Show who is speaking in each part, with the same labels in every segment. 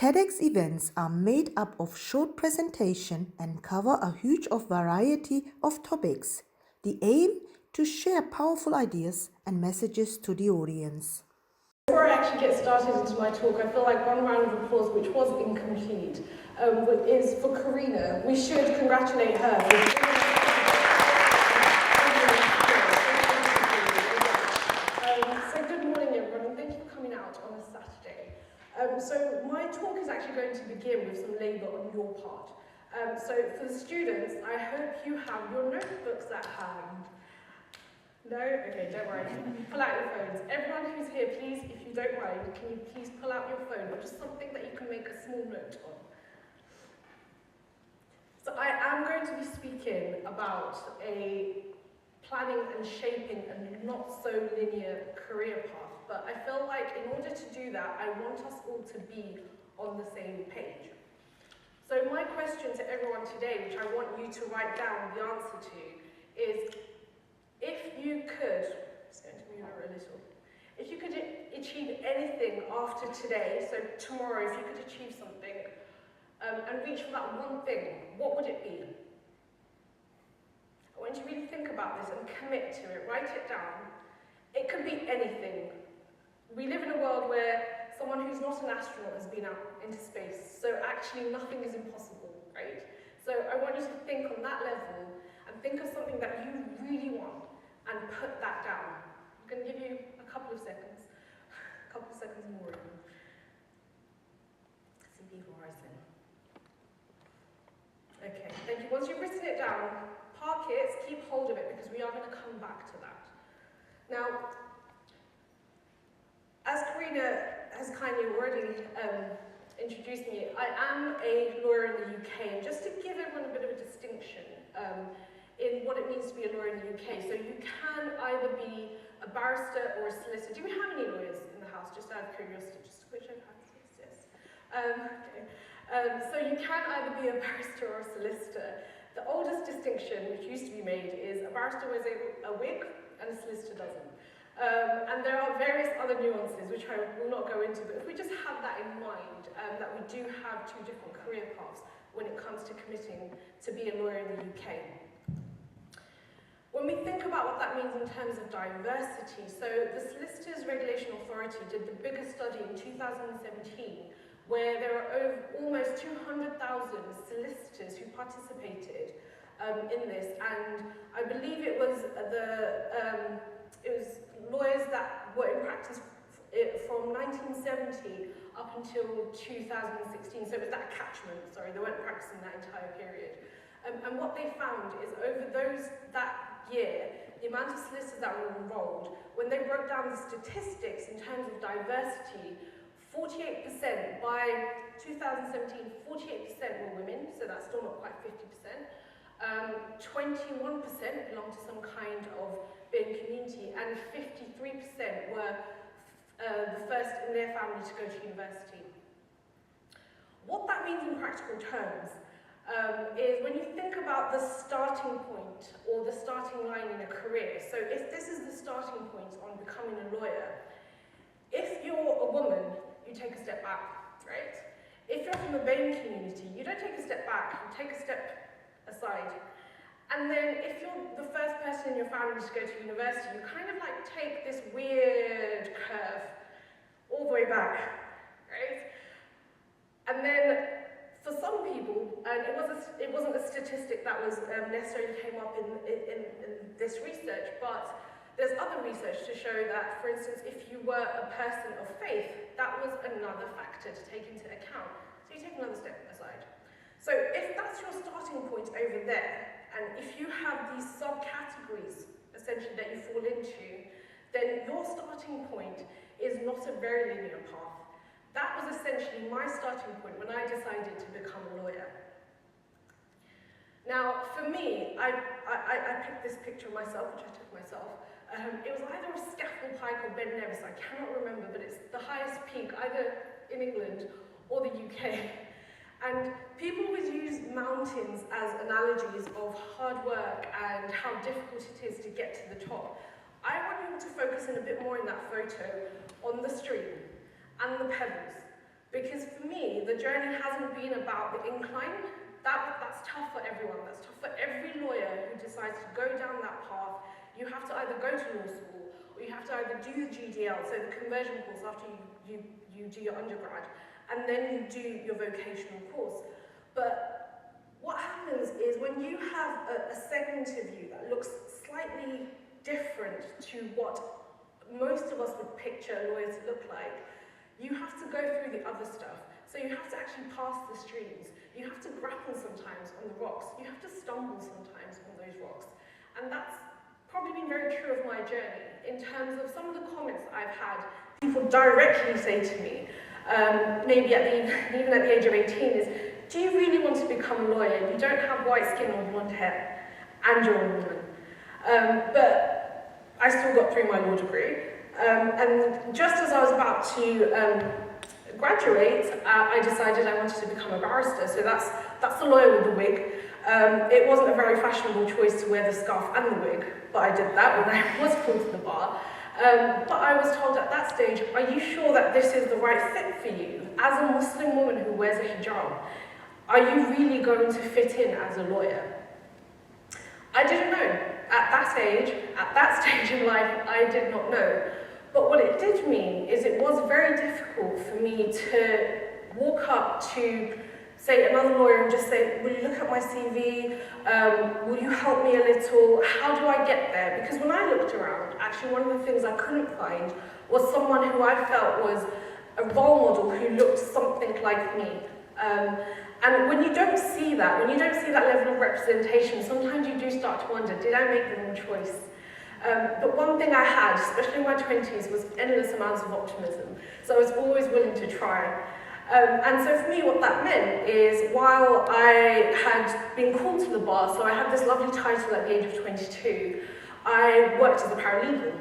Speaker 1: TEDx events are made up of short presentation and cover a huge variety of topics. The aim to share powerful ideas and messages to the audience.
Speaker 2: Before I actually get started into my talk, I feel like one round of applause, which was incomplete, is for Karina. We should congratulate her. So good morning everyone, and thank you for coming out on a Saturday. So my talk is actually going to begin with some labour on your part. So for the students, I hope you have your notebooks at hand. No? Okay, don't worry. Pull out your phones. Everyone who's here, please, if you don't mind, can you please pull out your phone or just something that you can make a small note on. So I am going to be speaking about a planning and shaping a not so linear career path, but I feel like in order to do that, I want us all to be on the same page. So my question to everyone today, which I want you to write down the answer to, is if you could, just going to move over a little, if you could achieve anything after today, so tomorrow, if you could achieve something and reach for that one thing, what would it be? I want you to really think about this and commit to it, write it down. It could be anything. We live in a world where someone who's not an astronaut has been out into space, so actually nothing is impossible, right? So I want you to think on that level and think of something that you really want and put that down. I'm going to give you a couple of seconds more. See the horizon. Okay, thank you. Once you've written it down, park it, keep hold of it because we are going to come back to that. Now, as Karina has kindly already introduced me, I am a lawyer in the UK, and just to give everyone a bit of a distinction in what it means to be a lawyer in the UK. So you can either be a barrister or a solicitor. Do we have any lawyers in the house, just out of curiosity? Just a quick show of hands, yes. Okay. So you can either be a barrister or a solicitor. The oldest distinction, which used to be made, is a barrister wears a wig and a solicitor doesn't. And there are various other nuances, which I will not go into, but if we just have that in mind, that we do have two different career paths when it comes to committing to be a lawyer in the UK. When we think about what that means in terms of diversity, so the Solicitors Regulation Authority did the biggest study in 2017, where there are almost 200,000 solicitors who participated in this, and I believe it was lawyers that were in practice from 1970 up until 2016, so it was that catchment, sorry, they weren't practicing that entire period. And what they found is over that year, the amount of solicitors that were enrolled, when they broke down the statistics in terms of diversity, 48% by 2017, 48% were women, so that's still not quite 50%. 21% belonged to some kind of BIM community, and 53% were the first in their family to go to university. What that means in practical terms is when you think about the starting point or the starting line in a career, so if this is the starting point on becoming a lawyer, if you're a woman, you take a step back, right? If you're from the BAME community, you don't take a step back, you take a step aside. And then if you're the first person in your family to go to university, you kind of like take this weird curve all the way back, right? And then for some people, and it wasn't a statistic that was necessarily came up in this research, but there's other research to show that, for instance, if you were a person of faith, that was another factor to take into account. So you take another step aside. So if that's your starting point over there, and if you have these subcategories, essentially, that you fall into, then your starting point is not a very linear path. That was essentially my starting point when I decided to become a lawyer. Now, for me, I picked this picture of myself, which I took myself. It was either a scaffold pike or Ben Nevis, I cannot remember, but it's the highest peak, either in England or the UK. And people always use mountains as analogies of hard work and how difficult it is to get to the top. I want you to focus in a bit more in that photo on the stream and the pebbles. Because for me, me, the journey hasn't been about the incline. That's tough for everyone. That's tough for every lawyer who decides to go down that path. You have to either go to law school, or you have to either do the GDL, so the conversion course after you do your undergrad, and then you do your vocational course. But what happens is when you have a segment of you that looks slightly different to what most of us would picture lawyers to look like, you have to go through the other stuff. So you have to actually pass the streams. You have to grapple sometimes on the rocks. You have to stumble sometimes on those rocks. And that's probably been very true of my journey in terms of some of the comments I've had. People directly say to me, maybe even at the age of 18, is, do you really want to become a lawyer? You don't have white skin or blonde hair, and you're a woman. But I still got through my law degree. And just as I was about to graduate, I decided I wanted to become a barrister. So that's the lawyer with the wig. It wasn't a very fashionable choice to wear the scarf and the wig, but I did that when I was called to the bar. But I was told at that stage, are you sure that this is the right fit for you? As a Muslim woman who wears a hijab, are you really going to fit in as a lawyer? I didn't know. At that stage in life, I did not know. But what it did mean is it was very difficult for me to walk up to, say, another lawyer and just say, will you look at my CV? Will you help me a little? How do I get there? Because when I looked around, actually one of the things I couldn't find was someone who I felt was a role model who looked something like me. And when you don't see that, level of representation, sometimes you do start to wonder, did I make the wrong choice? But one thing I had, especially in my 20s, was endless amounts of optimism. So I was always willing to try. And so for me, what that meant is, while I had been called to the bar, so I had this lovely title at the age of 22, I worked as a paralegal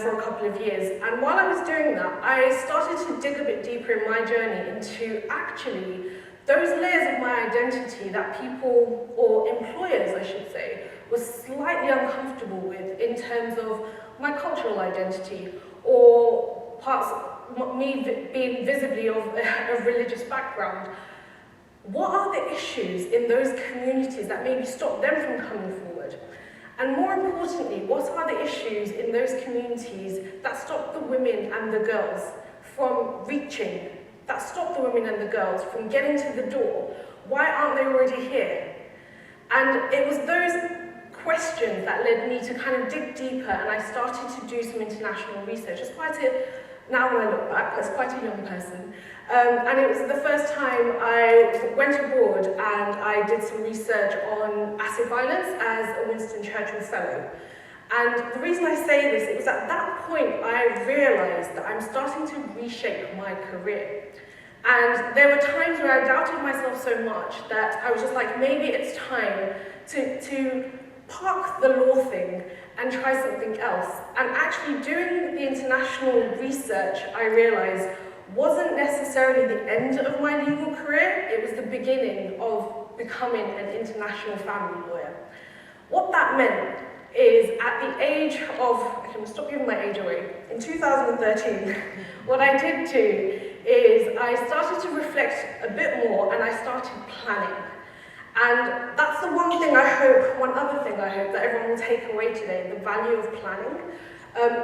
Speaker 2: for a couple of years. And while I was doing that, I started to dig a bit deeper in my journey into actually those layers of my identity that people, or employers I should say, were slightly uncomfortable with in terms of my cultural identity, or parts of me being visibly of a religious background. What are the issues in those communities that maybe stop them from coming forward? And more importantly, what are the issues in those communities that stop the women and the girls from reaching, that stop the women and the girls from getting to the door? Why aren't they already here? And it was those questions that led me to kind of dig deeper, and I started to do some international research. Now when I look back, as quite a young person, and it was the first time I went abroad and I did some research on acid violence as a Winston Churchill Fellow. And the reason I say this, it was at that point I realised that I'm starting to reshape my career. And there were times where I doubted myself so much that I was just like, maybe it's time to park the law thing and try something else. And actually doing the international research, I realised, wasn't necessarily the end of my legal career, it was the beginning of becoming an international family lawyer. What that meant is, at the age of, I can stop giving my age away, in 2013, what I did do is I started to reflect a bit more and I started planning. And that's the one other thing I hope that everyone will take away today, the value of planning.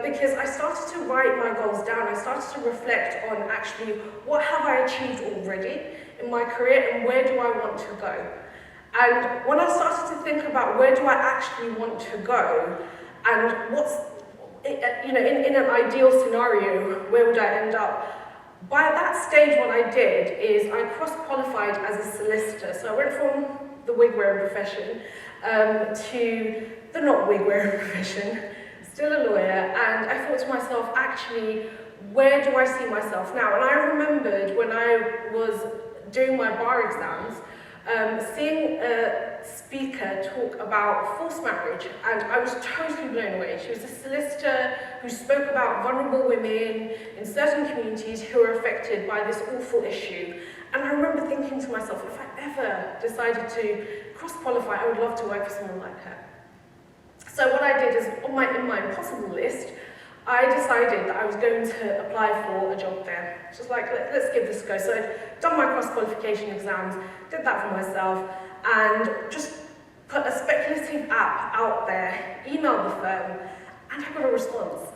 Speaker 2: Because I started to write my goals down, I started to reflect on actually what have I achieved already in my career and where do I want to go. And when I started to think about where do I actually want to go and what's, in an ideal scenario, where would I end up? By that stage, what I did is I cross-qualified as a solicitor. So I went from the wig-wearing profession to the not wig-wearing profession, still a lawyer, and I thought to myself, actually, where do I see myself now? And I remembered when I was doing my bar exams, seeing a speaker talk about forced marriage, and I was totally blown away. She was a solicitor who spoke about vulnerable women in certain communities who are affected by this awful issue. And I remember thinking to myself, if I ever decided to cross-qualify, I would love to work for someone like her. So what I did is, in my impossible list, I decided that I was going to apply for a job there. Just like, let's give this a go. So I'd done my cross-qualification exams, did that for myself, and just put a speculative app out there, emailed the firm, and I got a response.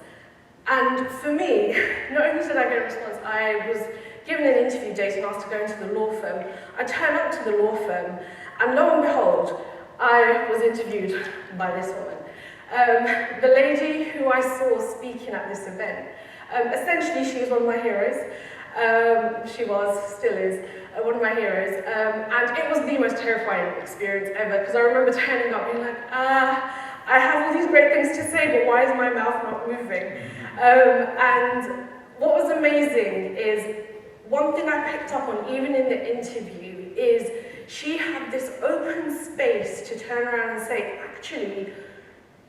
Speaker 2: And for me, not only did I get a response, I was given an interview date and asked to go into the law firm. I turned up to the law firm, and lo and behold, I was interviewed by this woman. The lady who I saw speaking at this event, essentially she was one of my heroes. She was, still is, one of my heroes. And it was the most terrifying experience ever, because I remember turning up being like, I have all these great things to say, but why is my mouth not moving? And what was amazing is, one thing I picked up on even in the interview is she had this open space to turn around and say, actually,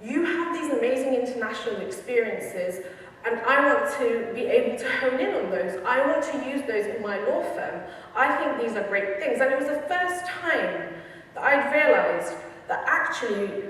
Speaker 2: you have these amazing international experiences, and I want to be able to hone in on those. I want to use those in my law firm. I think these are great things. And it was the first time that I'd realized that actually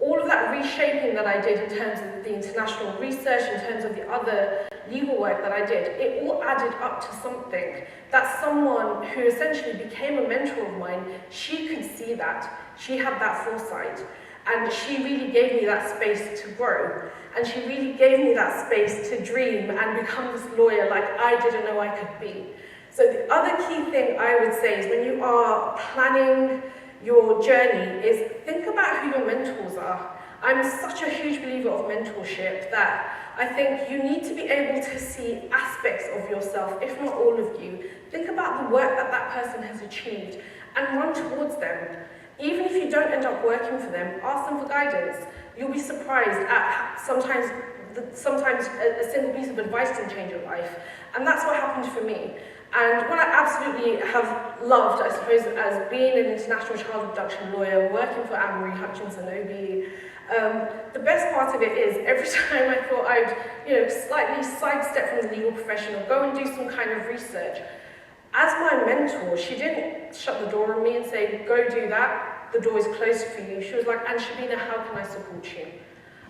Speaker 2: all of that reshaping that I did in terms of the international research, in terms of the other legal work that I did, it all added up to something. That someone who essentially became a mentor of mine, she could see that. She had that foresight. And she really gave me that space to grow. And she really gave me that space to dream and become this lawyer like I didn't know I could be. So the other key thing I would say is when you are planning your journey is think about who your mentors are. I'm such a huge believer of mentorship that I think you need to be able to see aspects of yourself, if not all of you. Think about the work that that person has achieved and run towards them. Even if you don't end up working for them, ask them for guidance. You'll be surprised at sometimes a single piece of advice can change your life. And that's what happened for me. And what I absolutely have loved, I suppose, as being an international child abduction lawyer, working for Amory, Hutchinson, LL.B, the best part of it is every time I thought I'd slightly sidestep from the legal profession or go and do some kind of research, as my mentor, she didn't shut the door on me and say, go do that, the door is closed for you. She was like, and Shabina, how can I support you?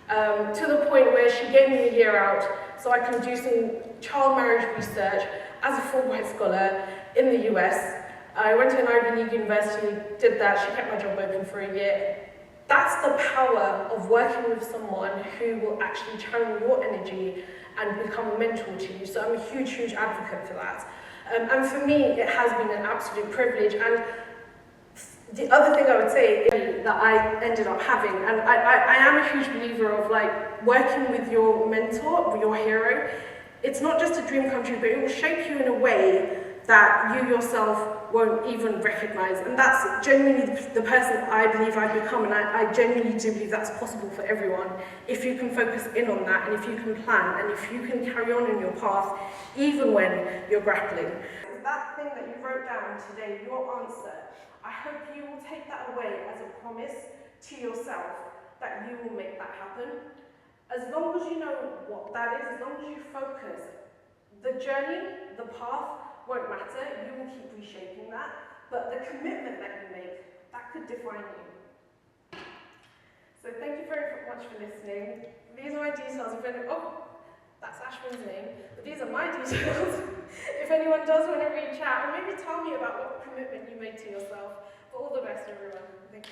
Speaker 2: To the point where she gave me a year out so I can do some child marriage research as a Fulbright scholar in the US. I went to an Ivy League university, did that, she kept my job open for a year. That's the power of working with someone who will actually channel your energy and become a mentor to you. So I'm a huge, huge advocate for that. And for me, it has been an absolute privilege. And the other thing I would say is that I ended up having, and I am a huge believer of like working with your mentor, your hero. It's not just a dream come true, but it will shape you in a way that you yourself won't even recognize. And that's genuinely the person I believe I've become, and I genuinely do believe that's possible for everyone if you can focus in on that, and if you can plan, and if you can carry on in your path, even when you're grappling. That thing that you wrote down today, your answer, I hope you will take that away as a promise to yourself that you will make that happen. As long as you know what that is, as long as you focus, the journey, the path won't matter, you will keep reshaping that, but the commitment that you make, that could define you. So thank you very much for listening. These are my details. That's Ashwin's name, but these are my details. If anyone does want to reach out, or maybe tell me about what commitment you made to yourself. But all the best, everyone. Thank you.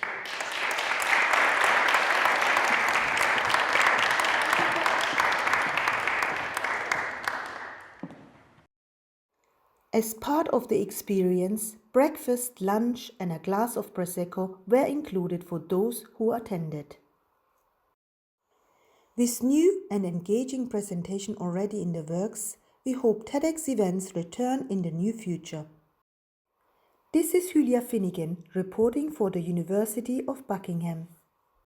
Speaker 1: As part of the experience, breakfast, lunch, and a glass of Prosecco were included for those who attended. With new and engaging presentation already in the works, we hope TEDx events return in the near future. This is Julia Finnegan reporting for the University of Buckingham.